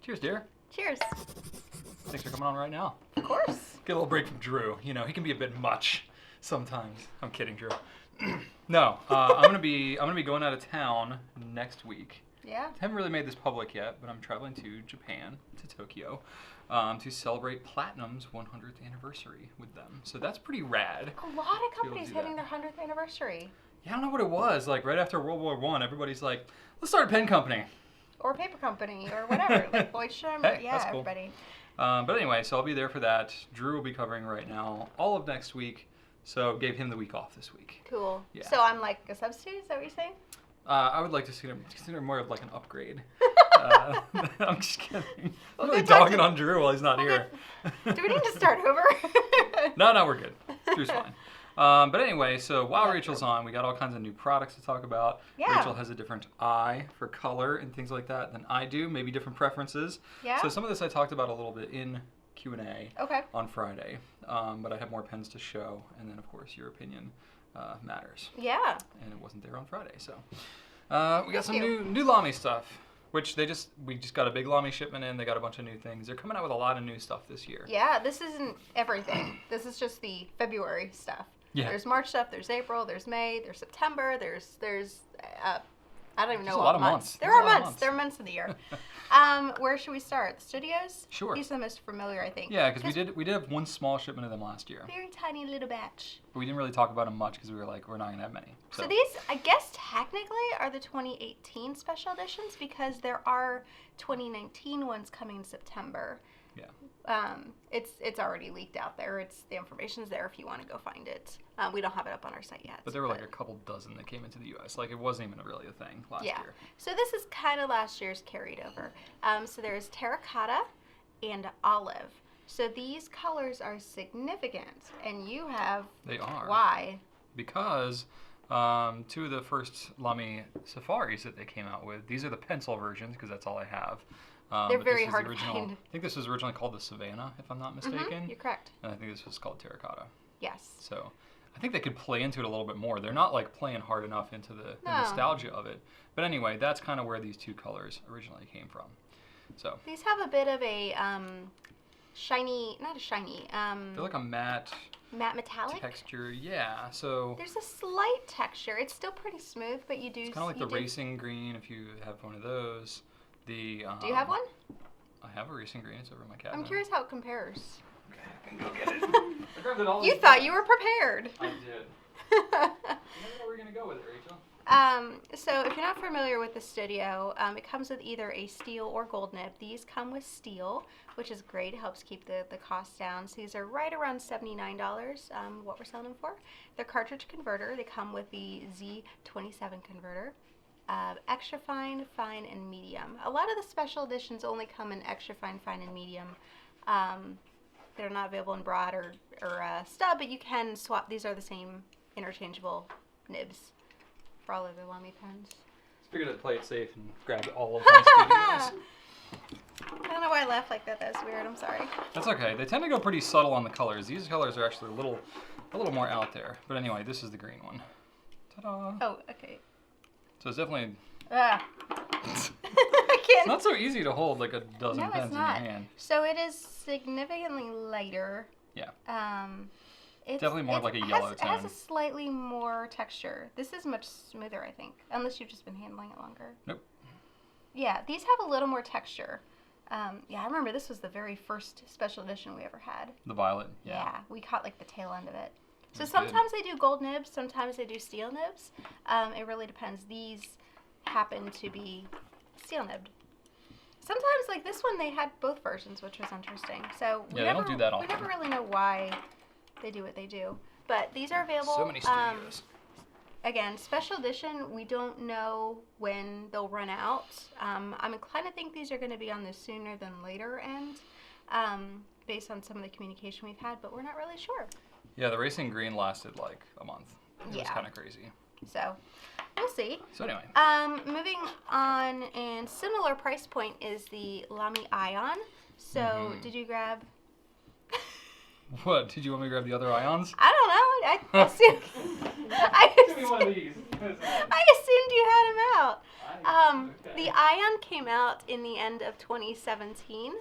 Cheers, dear. Cheers. Thanks for coming on right now. Of course. Get a little break from Drew. You know, he can be a bit much sometimes. I'm kidding, Drew. No, I'm gonna be going out of town next week. Yeah. I haven't really made this public yet, but I'm traveling to Japan, to Tokyo, to celebrate Platinum's 100th anniversary with them. So that's pretty rad. A lot of companies hitting their 100th anniversary. Yeah, I don't know what it was. Like right after World War I, everybody's like, let's start a pen company. Or a paper company, or whatever. Like Boydstrom, hey, yeah, that's cool. everybody. But anyway, so I'll be there for that. Drew will be covering right now all of next week. So gave him the week off this week. Cool. Yeah. So I'm like a substitute, is that what you're saying? I would like to consider more of like an upgrade. I'm just kidding. I'm Well, really good talk dogging on Drew while he's not here. Do we need to start over? No, we're good. Drew's fine. But anyway, so while Rachel's on, we got all kinds of new products to talk about. Yeah. Rachel has a different eye for color and things like that than I do, maybe different preferences. Yeah. So some of this I talked about a little bit in Q&A Okay. on Friday, but I have more pens to show, and then of course your opinion matters. Yeah. And it wasn't there on Friday, so we got some you. new LAMY stuff, which we just got a big LAMY shipment in. They got a bunch of new things. They're coming out with a lot of new stuff this year. Yeah, this isn't everything. This is just the February stuff. Yeah. There's March stuff, there's April, there's May, there's September, there's I don't even know There's a what lot of months. months. There There's are a lot of months. months. There are months of the year. Where should we start? The studios? Sure. These are the most familiar, I think. Yeah, because we did have one small shipment of them last year. Very tiny little batch. But we didn't really talk about them much because we were like, we're not going to have many. So these, I guess, technically are the 2018 special editions because there are 2019 ones coming in September. Yeah. It's already leaked out there. The information's there if you want to go find it. We don't have it up on our site yet. But there were like a couple dozen that came into the U.S. Like it wasn't even really a thing last yeah. year. So this is kind of last year's carried over. So there's terracotta and olive. So these colors are significant, and you have. They are. Why? Because two of the first LAMY safaris that they came out with, these are the pencil versions because that's all I have. They're but very this is hard the to original, find. I think this was originally called the Savannah, if I'm not mistaken. You're correct. And I think this was called terracotta. Yes. So I think they could play into it a little bit more. They're not like playing hard enough into the nostalgia of it. But anyway, that's kind of where these two colors originally came from. So these have a bit of a shiny, not a shiny. they're like a matte metallic texture. Yeah. So there's a slight texture. It's still pretty smooth, but you do. it's kind of like the racing green. If you have one of those, do you have one? I have a racing green. It's over in my cabinet. I'm curious how it compares. Okay, I can go get it. I grabbed it all. You thought you were prepared. I did. I don't know where we're gonna go with it, Rachel. So if you're not familiar with the studio, it comes with either a steel or gold nib. These come with steel, which is great. It helps keep the cost down. So these are right around $79, what we're selling them for. They're cartridge converter. They come with the Z27 converter. Extra fine, fine, and medium. A lot of the special editions only come in extra fine, fine, and medium. They're not available in broad or stub, but you can swap. These are the same interchangeable nibs for all of the LAMY pens. Just figured I'd play it safe and grab all of my studios. I don't know why I laugh like that. That's weird. I'm sorry. That's okay. They tend to go pretty subtle on the colors. These colors are actually a little more out there. But anyway, this is the green one. Ta-da! Oh, okay. So it's definitely. I It's can't. not so easy to hold like a dozen No, pens it's in not. your hand. So it is significantly lighter. Yeah. It's Definitely more like a yellow It has tone. a slightly more texture. This is much smoother, I think, unless you've just been handling it longer. Nope. Yeah, these have a little more texture. Yeah, I remember this was the very first special edition we ever had. The violet. Yeah, we caught like the tail end of it. So That's sometimes they do gold nibs, sometimes they do steel nibs. It really depends. These happen to be steel nibbed. Sometimes, like this one, they had both versions, which was interesting. So Yeah, they don't do that often. We never really know why they do what they do. But these are available. So many studios. Again, special edition, we don't know when they'll run out. I'm inclined to think these are going to be on the sooner than later end, based on some of the communication we've had, but we're not really sure. Yeah, the racing green lasted like a month. It was kind of crazy. So, we'll see. So anyway. Moving on, and similar price point is the LAMY Aion. So, did you grab... What? Did you want me to grab the other ions? I don't know. I assumed... Give me one of these. I assumed you had them out. I The Aion came out in the end of 2017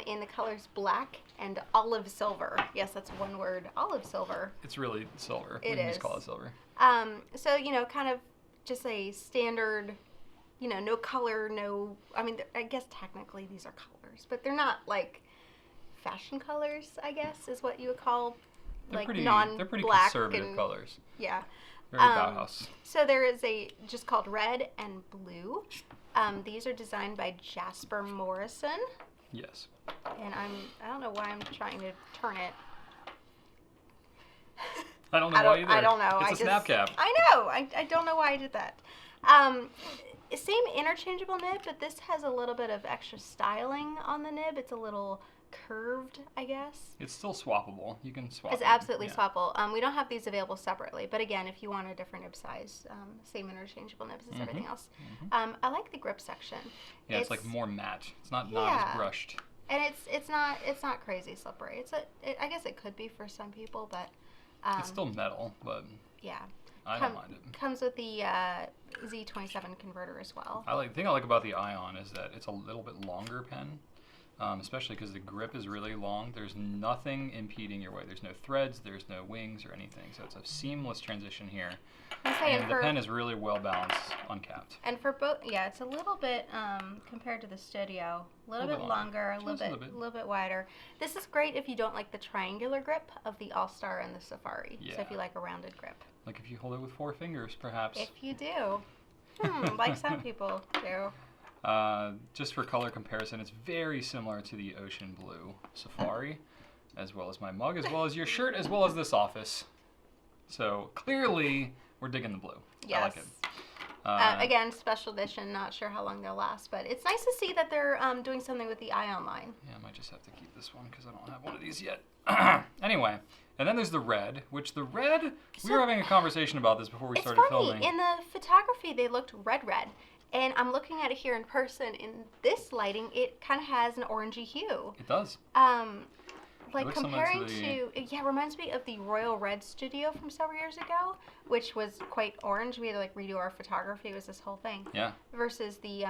in the colors black and olive silver. Yes, that's one word, olive silver. It's really silver. It We can is. just call it silver. So, kind of just a standard, no color, no, I guess technically these are colors, but they're not like fashion colors, I guess, is what you would call They're pretty non-black conservative colors. Yeah. Very Bauhaus. So there is just called red and blue. These are designed by Jasper Morrison. Yes. And I don't know why I'm trying to turn it. I don't know why either. I don't know. It's a snap cap. I know. I don't know why I did that. Same interchangeable nib, but this has a little bit of extra styling on the nib. It's a little curved, I guess. It's still swappable. You can swap It's it. absolutely swappable. We don't have these available separately, but again, if you want a different nib size, same interchangeable nibs as everything else. I like the grip section. Yeah, it's like more matte. It's not as brushed. And it's not crazy slippery. I guess it could be for some people, but it's still metal, but yeah. I don't mind it. Comes with the Z27 converter as well. The thing I like about the Aion is that it's a little bit longer pen, especially because the grip is really long. There's nothing impeding your way. There's no threads, there's no wings or anything. So it's a seamless transition here. And the pen is really well balanced, uncapped. And for both, it's a little bit compared to the Studio, a little bit longer, a little bit wider. This is great if you don't like the triangular grip of the All-Star and the Safari. Yeah. So if you like a rounded grip. Like if you hold it with 4 fingers, perhaps. If you do. Like some people do. Just for color comparison, it's very similar to the Ocean Blue Safari, as well as my mug, as well as your shirt, as well as this office. So clearly, we're digging the blue. Yes. I like it. Again, special edition. Not sure how long they'll last, but it's nice to see that they're doing something with the Aion line. Yeah, I might just have to keep this one because I don't have one of these yet. Anyway, and then there's the red, which we were having a conversation about this before we started filming. It's funny. In the photography, they looked red. And I'm looking at it here in person. In this lighting, it kind of has an orangey hue. It does. Like comparing it reminds me of the Royal Red Studio from several years ago, which was quite orange. We had to like redo our photography. It was this whole thing. Yeah. Versus the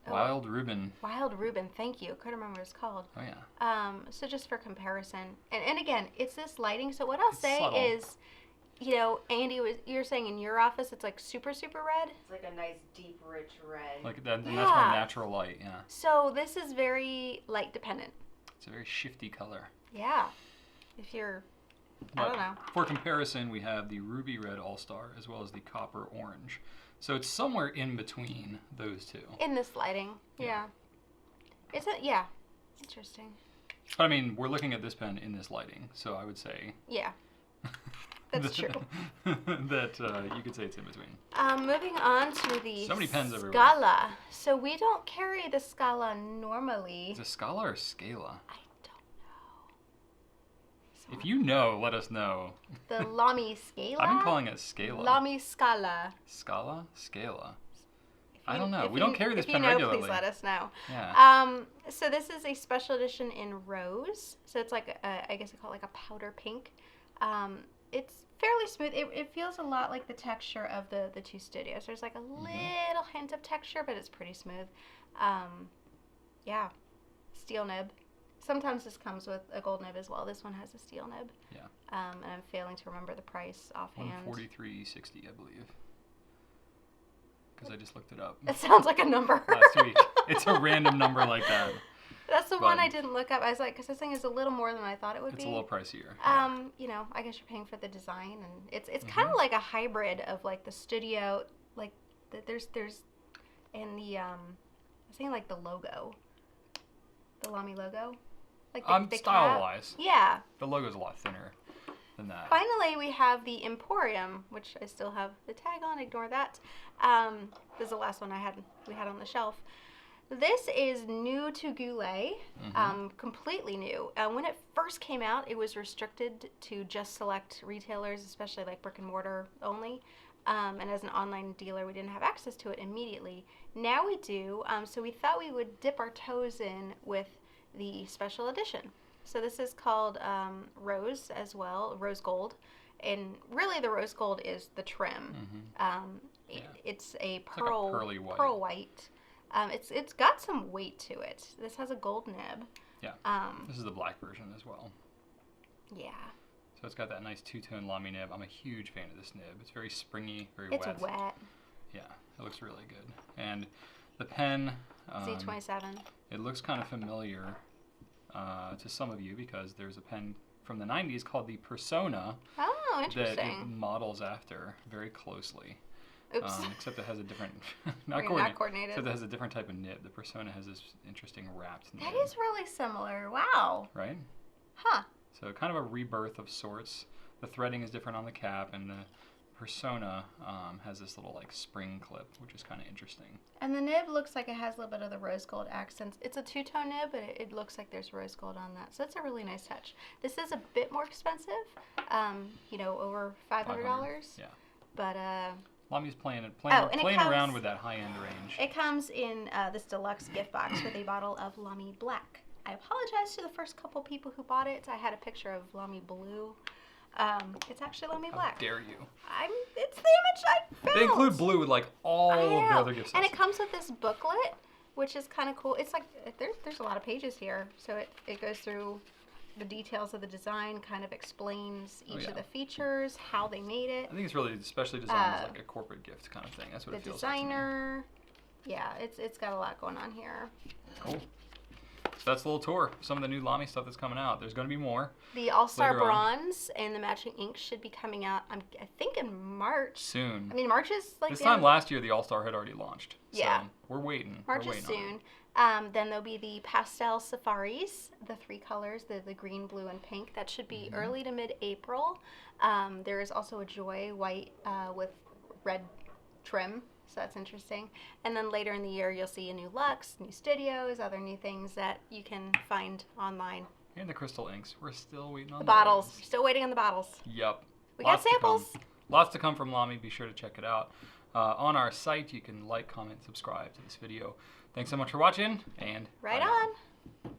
Wild Reuben. Wild Reuben, thank you. Couldn't remember what it's called. Oh yeah. So just for comparison, and again, it's this lighting. So what I'll say is, Andy, you were saying in your office it's like super red. It's like a nice deep rich red. Like that. And that's more natural light. Yeah. So this is very light dependent. It's a very shifty color. Yeah. If you're, I don't know. For comparison, we have the Ruby Red All-Star as well as the Copper Orange. So it's somewhere in between those two. In this lighting, yeah. Interesting. But I mean, we're looking at this pen in this lighting, so I would say. Yeah. That's true. that you could say it's in between. Moving on to the so many pens everywhere. Scala. So we don't carry the Scala normally. Is it Scala or Scala? I don't know. If you know, let us know. The LAMY Scala? I've been calling it Scala. LAMY Scala. Scala? Scala. I don't know. We don't carry this pen regularly. regularly. Please let us know. Yeah. So this is a special edition in rose. So it's like, I guess I call it like a powder pink. It's fairly smooth. It feels a lot like the texture of the two Studios. There's like a little hint of texture, but it's pretty smooth. Yeah. Steel nib. Sometimes this comes with a gold nib as well. This one has a steel nib. Yeah. And I'm failing to remember the price offhand. $143.60, I believe. Because I just looked it up. It sounds like a number. Last week. It's a random number like that. That's the one I didn't look up. I was like, because this thing is a little more than I thought it would be. It's a little pricier. I guess you're paying for the design, and it's kind of like a hybrid of like the Studio, like there's and the I was thinking like the logo, the LAMY logo, like the style-wise. Yeah. The logo's a lot thinner than that. Finally, we have the Emporium, which I still have the tag on. Ignore that. This is the last one we had on the shelf. This is new to Goulet, completely new. When it first came out, it was restricted to just select retailers, especially like brick and mortar only. And as an online dealer, we didn't have access to it immediately. Now we do, so we thought we would dip our toes in with the special edition. So this is called Rose as well, Rose Gold. And really the Rose Gold is the trim. It's a like a pearl, pearly white. pearl white. It's got some weight to it. This has a gold nib. Yeah. This is the black version as well. Yeah. So it's got that nice two-tone LAMY nib. I'm a huge fan of this nib. It's very springy, very It's wet. wet. Yeah, it looks really good. And the pen, Z27. it looks kind of familiar to some of you because there's a pen from the 90s called the Persona Oh, that it interesting. models after very closely. Oops. Except it has a different, Not coordinated. Except it has a different type of nib. The Persona has this interesting wrapped nib. That is really similar. Wow. Right? Huh. So kind of a rebirth of sorts. The threading is different on the cap, and the Persona has this little like spring clip, which is kind of interesting. And the nib looks like it has a little bit of the rose gold accents. It's a two-tone nib, but it looks like there's rose gold on that. So that's a really nice touch. This is a bit more expensive, over $500. Yeah. But LAMY's playing and it around comes- with that high-end range. it comes in this deluxe gift box with a bottle of LAMY Black. I apologize to the first couple people who bought it. I had a picture of LAMY Blue. It's actually LAMY How Black. dare you? It's the image I found. They include blue with like all I of the know. other gift sets. And it comes with this booklet, which is kind of cool. It's like there's a lot of pages here, so it goes through the details of the design, kind of explains each of the features, how they made it. I think it's really especially designed as like a corporate gift kind of thing. That's what The it feels designer. Yeah, it's got a lot going on here. like to me. Cool. So that's a little tour of some of the new LAMY stuff that's coming out. There's going to be more The All-Star Later on. Bronze and the matching ink should be coming out, I think, in March. soon. I mean, March is like This the time end of- last year, the All-Star had already launched. Yeah. So we're waiting. March we're is waiting on it. soon. Then there'll be the pastel safaris, the three colors, the green, blue, and pink. That should be early to mid-April. There is also a Joy white with red trim, so that's interesting. And then later in the year, you'll see a new Luxe, new Studios, other new things that you can find online. And the crystal inks. We're still waiting on The bottles. those. Still waiting on the bottles. Yep. We got to come. samples. Lots to come from LAMY. Be sure to check it out. On our site, you can like, comment, subscribe to this video. Thanks so much for watching, and Right bye now. on.